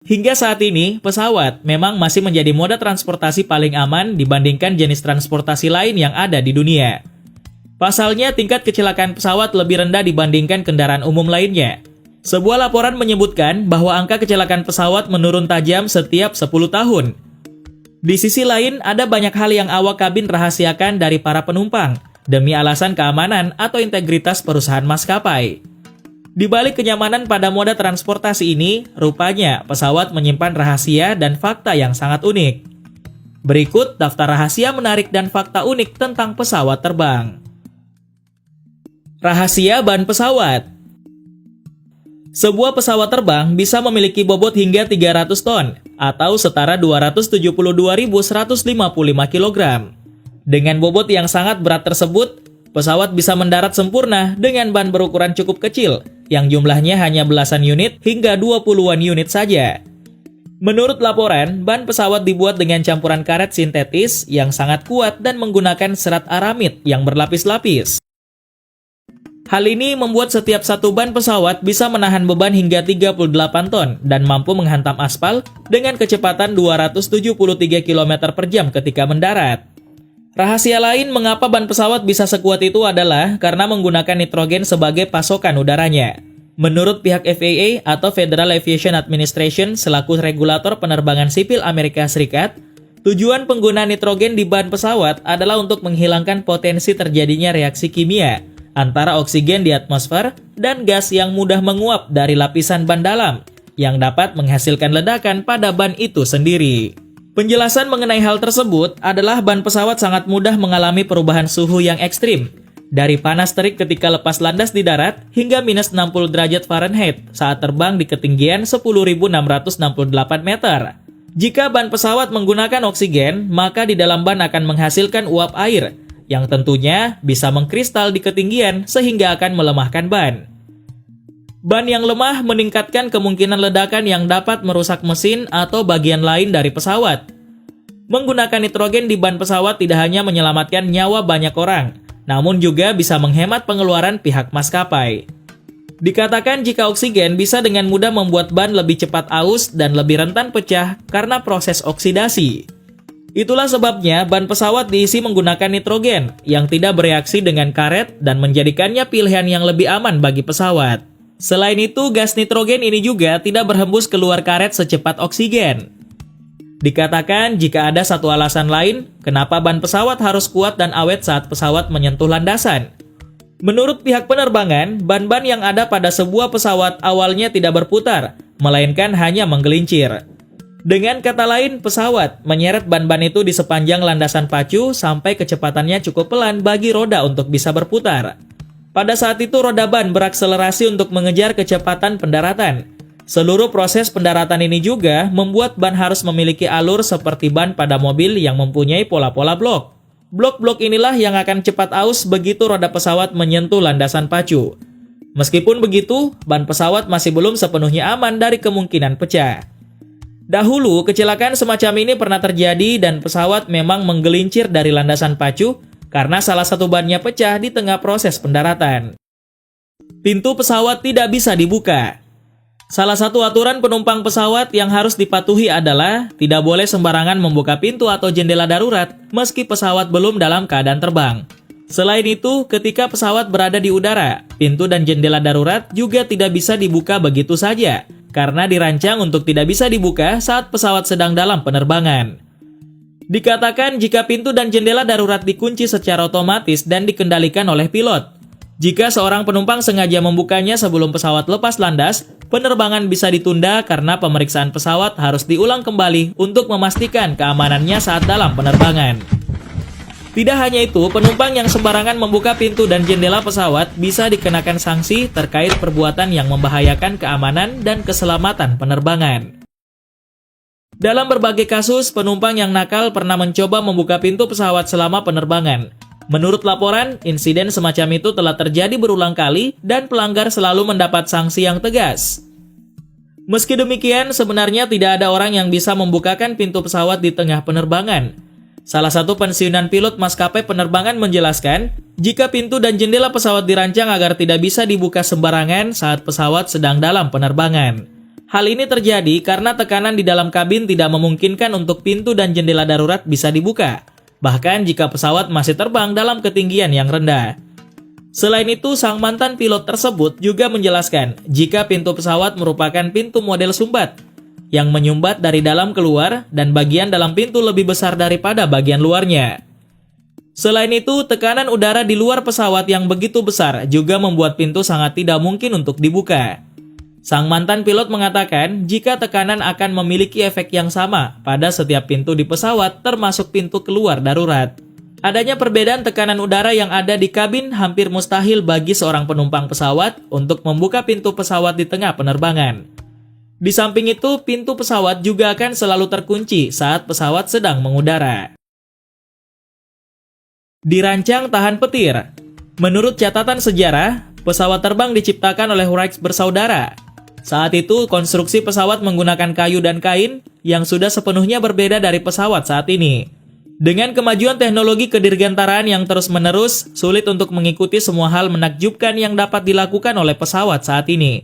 Hingga saat ini, pesawat memang masih menjadi moda transportasi paling aman dibandingkan jenis transportasi lain yang ada di dunia. Pasalnya, tingkat kecelakaan pesawat lebih rendah dibandingkan kendaraan umum lainnya. Sebuah laporan menyebutkan bahwa angka kecelakaan pesawat menurun tajam setiap 10 tahun. Di sisi lain, ada banyak hal yang awak kabin rahasiakan dari para penumpang demi alasan keamanan atau integritas perusahaan maskapai. Di balik kenyamanan pada moda transportasi ini, rupanya pesawat menyimpan rahasia dan fakta yang sangat unik. Berikut daftar rahasia menarik dan fakta unik tentang pesawat terbang. Rahasia ban pesawat. Sebuah pesawat terbang bisa memiliki bobot hingga 300 ton atau setara 272.155 kg. Dengan bobot yang sangat berat tersebut, pesawat bisa mendarat sempurna dengan ban berukuran cukup kecil yang jumlahnya hanya belasan unit hingga 20-an unit saja. Menurut laporan, ban pesawat dibuat dengan campuran karet sintetis yang sangat kuat dan menggunakan serat aramid yang berlapis-lapis. Hal ini membuat setiap satu ban pesawat bisa menahan beban hingga 38 ton dan mampu menghantam aspal dengan kecepatan 273 km per jam ketika mendarat. Rahasia lain mengapa ban pesawat bisa sekuat itu adalah karena menggunakan nitrogen sebagai pasokan udaranya. Menurut pihak FAA atau Federal Aviation Administration selaku regulator penerbangan sipil Amerika Serikat, tujuan penggunaan nitrogen di ban pesawat adalah untuk menghilangkan potensi terjadinya reaksi kimia antara oksigen di atmosfer dan gas yang mudah menguap dari lapisan ban dalam yang dapat menghasilkan ledakan pada ban itu sendiri. Penjelasan mengenai hal tersebut adalah ban pesawat sangat mudah mengalami perubahan suhu yang ekstrim, dari panas terik ketika lepas landas di darat hingga minus 60 derajat Fahrenheit saat terbang di ketinggian 10.668 meter. Jika ban pesawat menggunakan oksigen, maka di dalam ban akan menghasilkan uap air, yang tentunya bisa mengkristal di ketinggian sehingga akan melemahkan ban. Ban yang lemah meningkatkan kemungkinan ledakan yang dapat merusak mesin atau bagian lain dari pesawat. Menggunakan nitrogen di ban pesawat tidak hanya menyelamatkan nyawa banyak orang, namun juga bisa menghemat pengeluaran pihak maskapai. Dikatakan jika oksigen bisa dengan mudah membuat ban lebih cepat aus dan lebih rentan pecah karena proses oksidasi. Itulah sebabnya ban pesawat diisi menggunakan nitrogen yang tidak bereaksi dengan karet dan menjadikannya pilihan yang lebih aman bagi pesawat. Selain itu, gas nitrogen ini juga tidak berhembus keluar karet secepat oksigen. Dikatakan jika ada satu alasan lain, kenapa ban pesawat harus kuat dan awet saat pesawat menyentuh landasan. Menurut pihak penerbangan, ban-ban yang ada pada sebuah pesawat awalnya tidak berputar, melainkan hanya menggelincir. Dengan kata lain, pesawat menyeret ban-ban itu di sepanjang landasan pacu sampai kecepatannya cukup pelan bagi roda untuk bisa berputar. Pada saat itu roda ban berakselerasi untuk mengejar kecepatan pendaratan. Seluruh proses pendaratan ini juga membuat ban harus memiliki alur seperti ban pada mobil yang mempunyai pola-pola blok. Blok-blok inilah yang akan cepat aus begitu roda pesawat menyentuh landasan pacu. Meskipun begitu, ban pesawat masih belum sepenuhnya aman dari kemungkinan pecah. Dahulu, kecelakaan semacam ini pernah terjadi dan pesawat memang menggelincir dari landasan pacu karena salah satu bannya pecah di tengah proses pendaratan. Pintu pesawat tidak bisa dibuka. Salah satu aturan penumpang pesawat yang harus dipatuhi adalah tidak boleh sembarangan membuka pintu atau jendela darurat meski pesawat belum dalam keadaan terbang. Selain itu, ketika pesawat berada di udara, pintu dan jendela darurat juga tidak bisa dibuka begitu saja karena dirancang untuk tidak bisa dibuka saat pesawat sedang dalam penerbangan. Dikatakan jika pintu dan jendela darurat dikunci secara otomatis dan dikendalikan oleh pilot. Jika seorang penumpang sengaja membukanya sebelum pesawat lepas landas, penerbangan bisa ditunda karena pemeriksaan pesawat harus diulang kembali untuk memastikan keamanannya saat dalam penerbangan. Tidak hanya itu, penumpang yang sembarangan membuka pintu dan jendela pesawat bisa dikenakan sanksi terkait perbuatan yang membahayakan keamanan dan keselamatan penerbangan. Dalam berbagai kasus, penumpang yang nakal pernah mencoba membuka pintu pesawat selama penerbangan. Menurut laporan, insiden semacam itu telah terjadi berulang kali dan pelanggar selalu mendapat sanksi yang tegas. Meski demikian, sebenarnya tidak ada orang yang bisa membukakan pintu pesawat di tengah penerbangan. Salah satu pensiunan pilot maskapai penerbangan menjelaskan, jika pintu dan jendela pesawat dirancang agar tidak bisa dibuka sembarangan saat pesawat sedang dalam penerbangan. Hal ini terjadi karena tekanan di dalam kabin tidak memungkinkan untuk pintu dan jendela darurat bisa dibuka, bahkan jika pesawat masih terbang dalam ketinggian yang rendah. Selain itu, sang mantan pilot tersebut juga menjelaskan jika pintu pesawat merupakan pintu model sumbat, yang menyumbat dari dalam keluar dan bagian dalam pintu lebih besar daripada bagian luarnya. Selain itu, tekanan udara di luar pesawat yang begitu besar juga membuat pintu sangat tidak mungkin untuk dibuka. Sang mantan pilot mengatakan jika tekanan akan memiliki efek yang sama pada setiap pintu di pesawat termasuk pintu keluar darurat. Adanya perbedaan tekanan udara yang ada di kabin hampir mustahil bagi seorang penumpang pesawat untuk membuka pintu pesawat di tengah penerbangan. Di samping itu, pintu pesawat juga akan selalu terkunci saat pesawat sedang mengudara. Dirancang tahan petir. Menurut catatan sejarah, pesawat terbang diciptakan oleh Wright bersaudara. Saat itu, konstruksi pesawat menggunakan kayu dan kain yang sudah sepenuhnya berbeda dari pesawat saat ini. Dengan kemajuan teknologi kedirgantaraan yang terus-menerus, sulit untuk mengikuti semua hal menakjubkan yang dapat dilakukan oleh pesawat saat ini.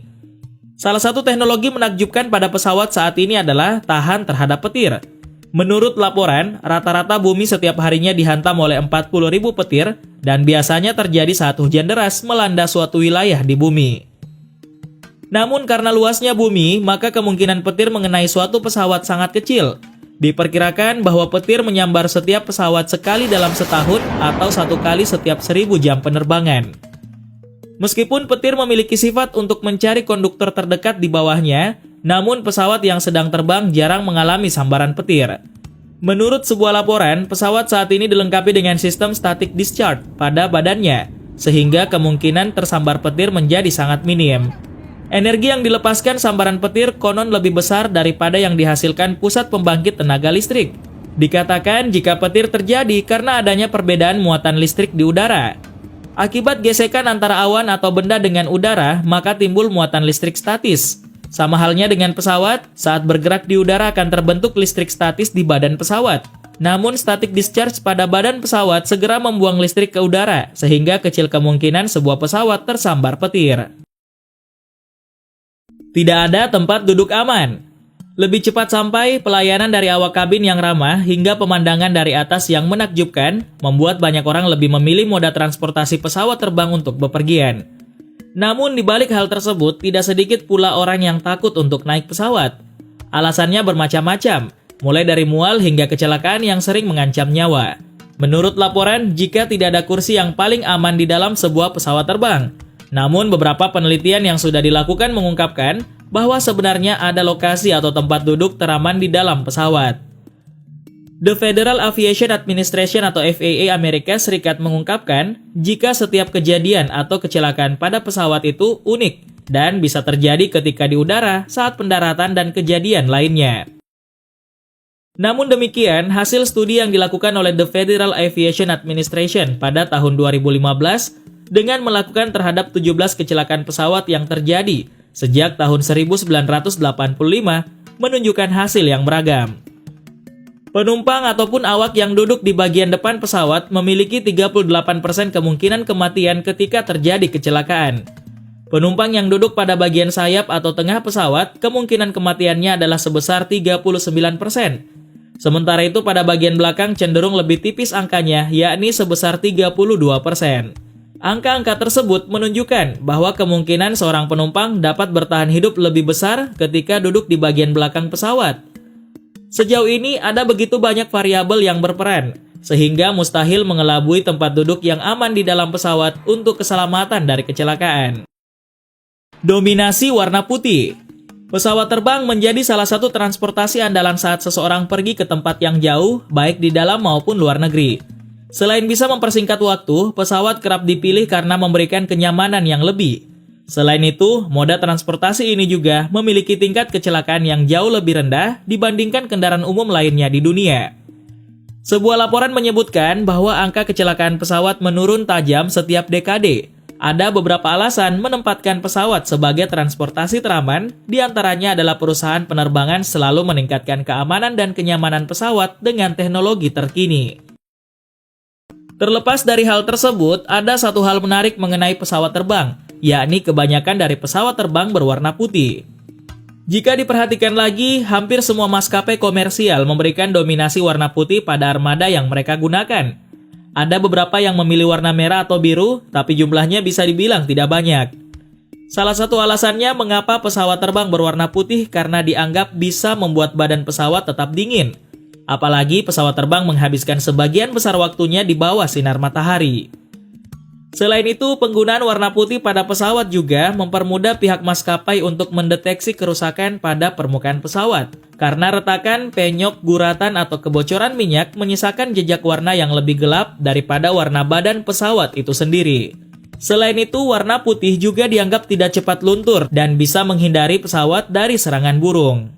Salah satu teknologi menakjubkan pada pesawat saat ini adalah tahan terhadap petir. Menurut laporan, rata-rata bumi setiap harinya dihantam oleh 40.000 petir dan biasanya terjadi saat hujan deras melanda suatu wilayah di bumi. Namun karena luasnya bumi, maka kemungkinan petir mengenai suatu pesawat sangat kecil. Diperkirakan bahwa petir menyambar setiap pesawat sekali dalam setahun atau 1 kali setiap 1000 jam penerbangan. Meskipun petir memiliki sifat untuk mencari konduktor terdekat di bawahnya, namun pesawat yang sedang terbang jarang mengalami sambaran petir. Menurut sebuah laporan, pesawat saat ini dilengkapi dengan sistem static discharge pada badannya, sehingga kemungkinan tersambar petir menjadi sangat minim. Energi yang dilepaskan sambaran petir konon lebih besar daripada yang dihasilkan pusat pembangkit tenaga listrik. Dikatakan jika petir terjadi karena adanya perbedaan muatan listrik di udara. Akibat gesekan antara awan atau benda dengan udara, maka timbul muatan listrik statis. Sama halnya dengan pesawat, saat bergerak di udara akan terbentuk listrik statis di badan pesawat. Namun static discharge pada badan pesawat segera membuang listrik ke udara, sehingga kecil kemungkinan sebuah pesawat tersambar petir. Tidak ada tempat duduk aman. Lebih cepat sampai, pelayanan dari awak kabin yang ramah, hingga pemandangan dari atas yang menakjubkan, membuat banyak orang lebih memilih moda transportasi pesawat terbang untuk bepergian. Namun di balik hal tersebut, tidak sedikit pula orang yang takut untuk naik pesawat. Alasannya bermacam-macam, mulai dari mual hingga kecelakaan yang sering mengancam nyawa. Menurut laporan, jika tidak ada kursi yang paling aman di dalam sebuah pesawat terbang. Namun beberapa penelitian yang sudah dilakukan mengungkapkan bahwa sebenarnya ada lokasi atau tempat duduk teraman di dalam pesawat. The Federal Aviation Administration atau FAA Amerika Serikat mengungkapkan jika setiap kejadian atau kecelakaan pada pesawat itu unik dan bisa terjadi ketika di udara saat pendaratan dan kejadian lainnya. Namun demikian, hasil studi yang dilakukan oleh The Federal Aviation Administration pada tahun 2015 dengan melakukan terhadap 17 kecelakaan pesawat yang terjadi sejak tahun 1985 menunjukkan hasil yang beragam. Penumpang ataupun awak yang duduk di bagian depan pesawat memiliki 38% kemungkinan kematian ketika terjadi kecelakaan. Penumpang yang duduk pada bagian sayap atau tengah pesawat, kemungkinan kematiannya adalah sebesar 39%. Sementara itu pada bagian belakang cenderung lebih tipis angkanya, yakni sebesar 32%. Angka-angka tersebut menunjukkan bahwa kemungkinan seorang penumpang dapat bertahan hidup lebih besar ketika duduk di bagian belakang pesawat. Sejauh ini ada begitu banyak variabel yang berperan, sehingga mustahil mengelabui tempat duduk yang aman di dalam pesawat untuk keselamatan dari kecelakaan. Dominasi warna putih. Pesawat terbang menjadi salah satu transportasi andalan saat seseorang pergi ke tempat yang jauh, baik di dalam maupun luar negeri. Selain bisa mempersingkat waktu, pesawat kerap dipilih karena memberikan kenyamanan yang lebih. Selain itu, moda transportasi ini juga memiliki tingkat kecelakaan yang jauh lebih rendah dibandingkan kendaraan umum lainnya di dunia. Sebuah laporan menyebutkan bahwa angka kecelakaan pesawat menurun tajam setiap dekade. Ada beberapa alasan menempatkan pesawat sebagai transportasi teraman, diantaranya adalah perusahaan penerbangan selalu meningkatkan keamanan dan kenyamanan pesawat dengan teknologi terkini. Terlepas dari hal tersebut, ada satu hal menarik mengenai pesawat terbang, yakni kebanyakan dari pesawat terbang berwarna putih. Jika diperhatikan lagi, hampir semua maskapai komersial memberikan dominasi warna putih pada armada yang mereka gunakan. Ada beberapa yang memilih warna merah atau biru, tapi jumlahnya bisa dibilang tidak banyak. Salah satu alasannya mengapa pesawat terbang berwarna putih karena dianggap bisa membuat badan pesawat tetap dingin. Apalagi pesawat terbang menghabiskan sebagian besar waktunya di bawah sinar matahari. Selain itu, penggunaan warna putih pada pesawat juga mempermudah pihak maskapai untuk mendeteksi kerusakan pada permukaan pesawat. Karena retakan, penyok, guratan, atau kebocoran minyak menyisakan jejak warna yang lebih gelap daripada warna badan pesawat itu sendiri. Selain itu, warna putih juga dianggap tidak cepat luntur dan bisa menghindari pesawat dari serangan burung.